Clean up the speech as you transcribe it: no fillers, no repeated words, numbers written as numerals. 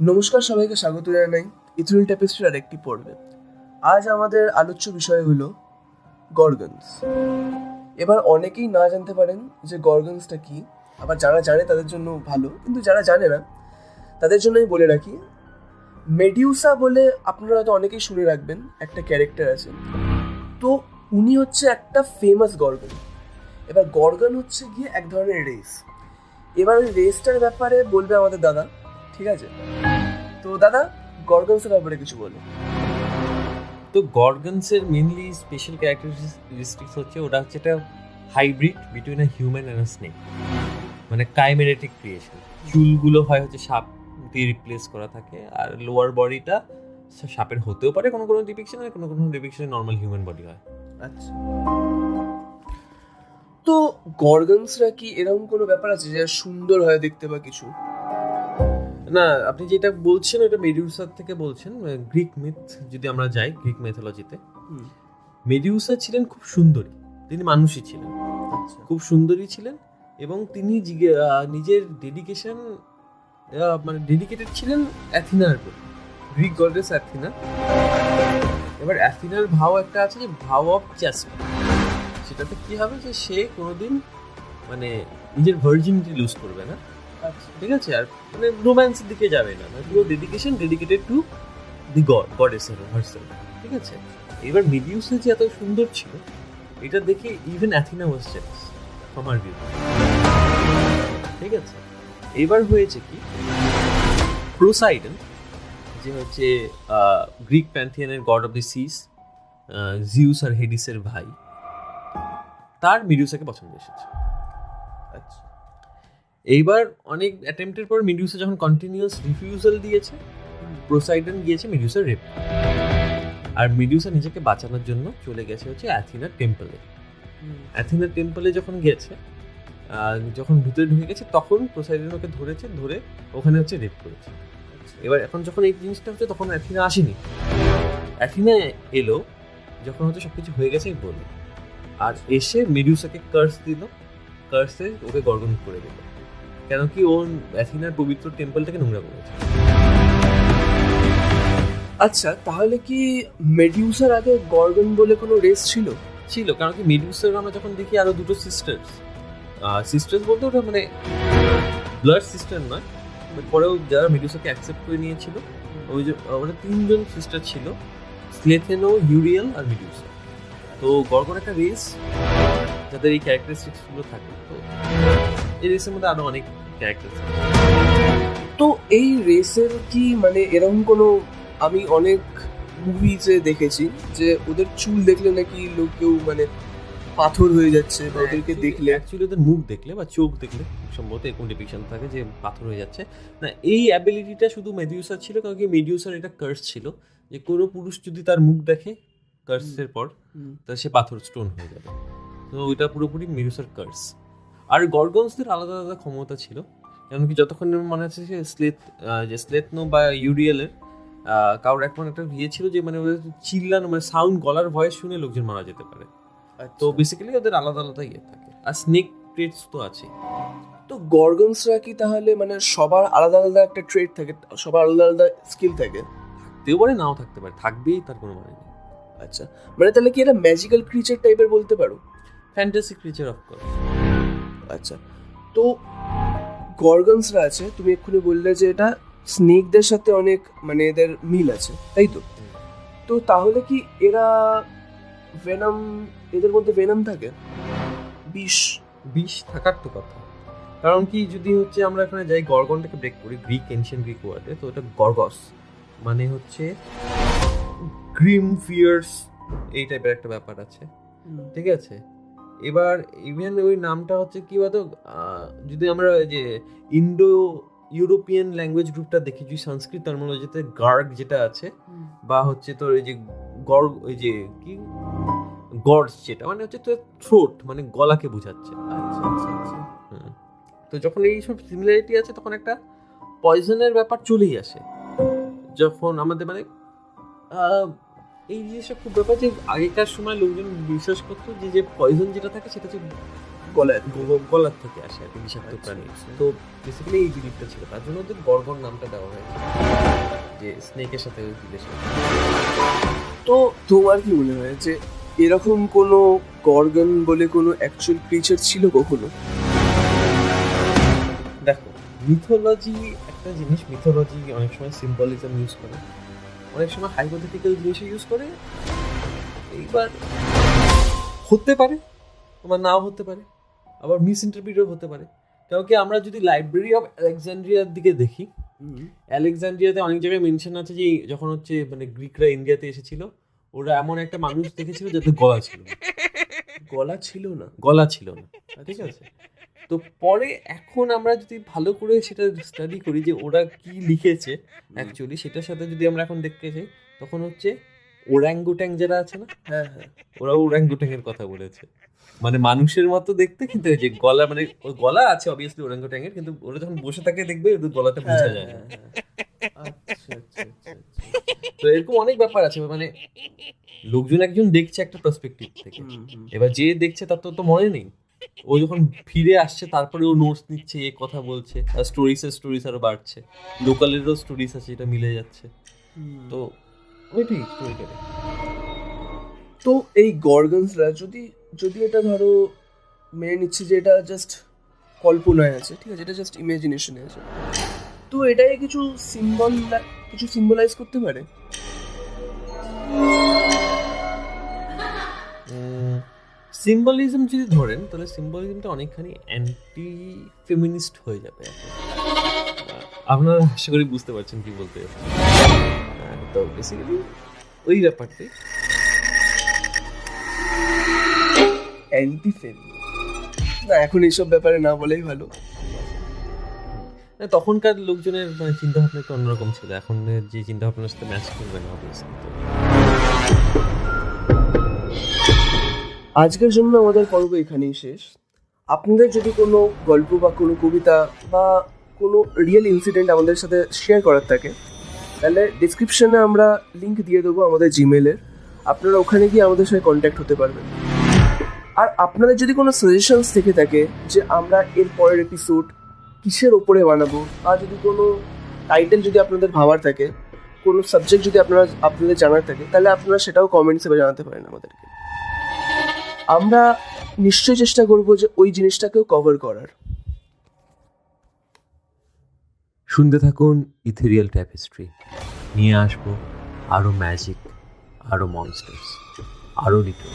নমস্কার, সবাইকে স্বাগত জানাই ইথরিল ট্যাপেস্ট্রির আরেকটি পর্বে। আজ আমাদের আলোচ্য বিষয় হলো গর্গনস। এবার অনেকেই না জানতে পারেন যে গর্গনসটা কি, আবার যারা জানে তাদের জন্য ভালো, কিন্তু যারা জানে না তাদের জন্য আমি বলে রাখি, মেডিউসা বলে আপনারা হয়তো অনেকেই শুনে রাখবেন, একটা ক্যারেক্টার আছে। তো উনি হচ্ছে একটা ফেমাস গর্গন। এবার গর্গন হচ্ছে গিয়ে এক ধরনের রেস। এবার ওই রেসটার ব্যাপারে বলবে আমাদের দাদা, ঠিক আছে? তো দাদা, গর্গনসের ব্যাপারে কিছু বলো। তো গর্গনসের মেনলি স্পেশাল ক্যারেক্টারিস্টিক্স হচ্ছে ওটা হচ্ছে একটা hybrid between a human and a snake, মানে কাইমেরেটিক ক্রিয়েশন। চুলগুলো হয় হচ্ছে সাপ দিয়ে রিপ্লেস করা থাকে, আর লোয়ার বডিটা সাপের হতেও পারে কোনো কোনো ডিপিকশন, আর কোনো কোনো ডিপিকশনে নর্মাল হিউম্যান বডি হয়। আচ্ছা, তো গর্গনসরা কি এরকম কোনো ব্যাপার আছে যে সুন্দর হয় দেখতে বা কিছু? না, আপনি যেটা বলছেন ওটা মেডিউসার থেকে বলছেন। গ্রিক মিথ যদি আমরা যাই, গ্রিক মেথোলজিতে মেডিউসা ছিলেন খুব সুন্দরী, তিনি মানুষই ছিলেন, খুব সুন্দরী ছিলেন, এবং তিনি নিজের ডেডিকেশন মানে ডেডিকেটেড ছিলেন অ্যাথিনার প্রতি, গ্রিক গডেস অ্যাথিনা। এবার অ্যাথিনার ভাও একটা আছে যে ভাও অফ চ্যাস্টিটি, সেটাতে কি হবে যে সে কোনোদিন মানে নিজের ভার্জিনিটি লুজ করবে না, ঠিক আছে, আর মানে রোম্যান্সের দিকে যাবে না, মানে পুরো dedication dedicated to the goddess herself, ঠিক আছে। এবার মেডিউসা যে এত সুন্দর ছিল এটা দেখে even Athena was jealous from her view, ঠিক আছে। এবার হয়েছে কি, পোসাইডন যে হচ্ছে গ্রিক প্যান্থিয়নের god of the seas, Zeus আর হেডিসের ভাই, তার মেডিউসাকে পছন্দ এসেছে। আচ্ছা, এইবার অনেক অ্যাটেম্পটের পর মেডিউসা যখন কন্টিনিউয়াস রিফিউজাল দিয়েছে, পোসাইডন গিয়েছে মেডিউসার রেপ, আর মেডিউসা নিজেকে বাঁচানোর জন্য চলে গেছে হচ্ছে অ্যাথিনার টেম্পলে। অ্যাথিনার টেম্পলে যখন গেছে, যখন ভিতরে ঢুকে গেছে, তখন পোসাইডন ওকে ধরেছে, ধরে ওখানে হচ্ছে রেপ করেছে। এবার এখন যখন এই জিনিসটা হচ্ছে তখন অ্যাথিনা আসেনি, অ্যাথিনা এলো যখন হচ্ছে সবকিছু হয়ে গেছে বলল, আর এসে মেডিউসাকে কার্স দিল, কার্সে ওকে গর্গন করে দিল, কেন কি ও অ্যাথিনার পবিত্র টেম্পলটাকে নোংরা করেছে। আচ্ছা, তাহলে কি মেডিউসার আগে গর্গন বলে কোনো রেস ছিল? ছিল, কারণ কি মেডিউসার আমরা যখন দেখি আরো দুটো সিস্টার্স বলতে ওটা মানে ব্লাড সিস্টার নয়, পরেও যারা মেডিউসাকে অ্যাকসেপ্ট করে নিয়েছিল, ওই যে ওরা তিনজন সিস্টার ছিল, স্লেথেনো, ইউরিয়াল আর মেডিউসা। তো গর্গন একটা রেস যাদের এই ক্যারেক্টারিস্টিক্সগুলো থাকে, তো এই রেসের মধ্যে আরো অনেক ক্যারেক্টারিস্টিক্স। তো এই রেসের কি মানে এরকম কোনো, আমি অনেক মুভিজে দেখেছি যে ওদের চুল দেখলে নাকি লোক কেউ মানে পাথর হয়ে যাচ্ছে, বা ওদেরকে দেখলে অ্যাকচুয়ালি ওদের মুখ দেখলে বা চোখ দেখলে সম্ভবত এরকম ডিপিকশন থাকে যে পাথর হয়ে যাচ্ছে না। এই অ্যাবিলিটিটা শুধু মেডিউসার ছিল, কারণ কি মেডিউসার এটা কার্স ছিল যে কোনো পুরুষ যদি তার মুখ দেখে কার্সের পর, তাহলে সে পাথর স্টোন হয়ে যাবে। তো ওইটা পুরোপুরি মেডিউসার কার্স। আর গর্গনসদের আলাদা আলাদা ক্ষমতা ছিল, এমনকি যতক্ষণ মনে আছে সে স্লেথনো বা ইউরিয়ালের কারোর একটা ইয়ে ছিল যে মানে ওদের চিল্লানো, মানে সাউন্ড, গলার ভয়েস শুনে লোকজন মারা যেতে পারে। তো বেসিক্যালি ওদের আলাদা আলাদা ইয়ে থাকে, আর স্নেক ট্রেটস তো আছে। তো গর্গনসরা কি তাহলে মানে সবার আলাদা আলাদা একটা ট্রেট থাকে, সবার আলাদা আলাদা স্কিল থাকে? থাকতেও পারে, নাও থাকতে পারে, থাকবেই তার কোনো মানে নেই। আচ্ছা, মানে তাহলে কি এটা ম্যাজিক্যাল ক্রিচার টাইপের বলতে পারো? Fantasy creature of course. আচ্ছা, তো গর্গনসরা আছে, তুমি এক্ষুনি বললে যে এটা স্নেকদের সাথে অনেক মানে এদের মিল আছে, তাই তো? তো তাহলে কি এরা ভেনম, এদের মধ্যে ভেনম থাকে? বিষ থাকার তো কথা, কারণ কি যদি হচ্ছে আমরা এখানে যাই, গর্গনটাকে ব্রেক করি গ্রিক এনশিয়েন্ট গ্রিক ওয়ার্ডে, তো এটা গর্গস মানে হচ্ছে গ্রিম, ফিয়ার্স, এই টাইপের একটা ব্যাপার আছে, ঠিক আছে। এবার ইভেন ওই নামটা হচ্ছে কি বলতো, যদি আমরা যে ইন্ডো ইউরোপিয়ান ল্যাঙ্গুয়েজ গ্রুপটা দেখি, যদি সংস্কৃত টার্মিনোলজিতে গার্গ যেটা আছে, বা হচ্ছে তোর এই যে গর্গ, ওই যে কি গডস, যেটা মানে হচ্ছে তোর থ্রোট, মানে গলাকে বোঝাচ্ছে। তো যখন এইসব সিমিলারিটি আছে, তখন একটা পয়জনের ব্যাপার চলেই আসে। যখন আমাদের মানে এই জিনিসটা খুব ব্যাপার যে আগেকার সময় লোকজন বিশ্বাস করতো যে পয়জন যেটা থাকে সেটা হচ্ছে গলায় গলার থেকে আসে আর কি বিষাক্ত প্রাণী। তো বেসিক্যালি এই বিলিফটা ছিল, তার জন্য ওদের গর্গন নামটা দেওয়া হয়েছে, যে স্নেকের সাথে রিলেশন। তো তোমার কি মনে হয় যে এরকম কোনো গর্গন বলে কোনো অ্যাকচুয়াল ক্রিচার ছিল কখনো? দেখো, মিথোলজি একটা জিনিস, মিথোলজি অনেক সময় সিম্বলিজম ইউজ করে, অনেক সময় হাইপোথেটিক্যাল জিনিস ইউজ করে। এইবার হতে পারে, তোমার নাও হতে পারে, আবার মিস ইন্টারপ্রিটও হতে পারে। কারণ কি আমরা যদি লাইব্রেরি অফ আলেকজান্ড্রিয়ার দিকে দেখি, আলেকজান্ড্রিয়াতে অনেক জায়গায় মেনশন আছে যে যখন হচ্ছে মানে গ্রিকরা ইন্ডিয়াতে এসেছিল, ওরা এমন একটা মানুষ দেখেছিল যাতে গলা ছিল না। গলা ছিল না? গলা ছিল না, ঠিক আছে। তো পরে এখন আমরা যদি ভালো করে সেটা স্টাডি করি যে ওরা কি লিখেছে অ্যাকচুয়ালি, সেটার সাথে যদি আমরা এখন দেখতে চাই, তখন হচ্ছে ওরাঙ্গুট্যাং যারা আছে না, হ্যাঁ হ্যাঁ, ওরা ওরাঙ্গুট্যাং এর কথা বলেছে। মানে মানুষের মতো দেখতে, কিন্তু এই যে গলা, মানে ওই গলা আছে অবভিয়াসলি ওরাঙ্গুট্যাং এর, কিন্তু ওরা যখন বসে থাকে দেখবে ওদের গলাটা বোঝা যায় না। আচ্ছা আচ্ছা আচ্ছা। তো এরকম অনেক ব্যাপার আছে, মানে লোকজন একজন দেখছে একটা পার্সপেক্টিভ থেকে, এবার যে দেখছে তার তো মনে নেই, ও যখন ফিরে আসছে তারপরে ও নোটস নিচ্ছে, এ কথা বলছে, আর স্টোরিজ আরো বাড়ছে, লোকালেরও স্টোরিজ আছে, এটা মিলে যাচ্ছে। তো ওইটাই স্টোরিটা। তো এই গর্গনসরা যদি এটা ধরো মেনে নিচ্ছে যে এটা জাস্ট কল্পনায় আছে, ঠিক আছে, এটা জাস্ট ইমাজিনেশনে আছে, তো এটাই কিছু সিম্বলাইজ করতে পারে? সিম্বলিজম যদি ধরেন, তাহলে সিম্বলিজমটা অনেকখানি অ্যান্টি ফেমিনিস্ট হয়ে যাবে। আপনারা আশা করি বুঝতে পারছেন কি বলতে যাচ্ছি। তো বেসিক্যালি ওই ব্যাপারটাই অ্যান্টি ফেমিনিস্ট না, এখন এইসব ব্যাপারে না বলেই ভালো। তখনকার লোকজনের মানে চিন্তা ভাবনা একটু অন্যরকম ছিল, এখন যে চিন্তা ভাবনার সাথে ম্যাচ করবে না অবভিয়াসলি। আজকের জন্য আমাদের পর্ব এখানেই শেষ। আপনাদের যদি কোনো গল্প বা কোনো কবিতা বা কোনো রিয়েল ইনসিডেন্ট আমাদের সাথে শেয়ার করার থাকে, তাহলে ডিসক্রিপশনে আমরা লিঙ্ক দিয়ে দেবো আমাদের জিমেলের, আপনারা ওখানে গিয়ে আমাদের সাথে কন্ট্যাক্ট হতে পারবেন। আর আপনাদের যদি কোনো সাজেশনস থেকে থাকে যে আমরা এর পরের এপিসোড কিসের ওপরে বানাবো, বা যদি কোনো টাইটেল যদি আপনাদের ভাবার থাকে, কোনো সাবজেক্ট যদি আপনাদের জানার থাকে, তাহলে আপনারা সেটাও কমেন্টসে জানাতে পারেন আমাদেরকে। আমরা নিশ্চয়ই চেষ্টা করবো যে ওই জিনিসটাকেও কভার করার। শুনতে থাকুন ইথেরিয়াল ট্যাপেস্ট্রি, নিয়ে আসবো আরো ম্যাজিক, আরো মনস্টার্স, আরো লিটল।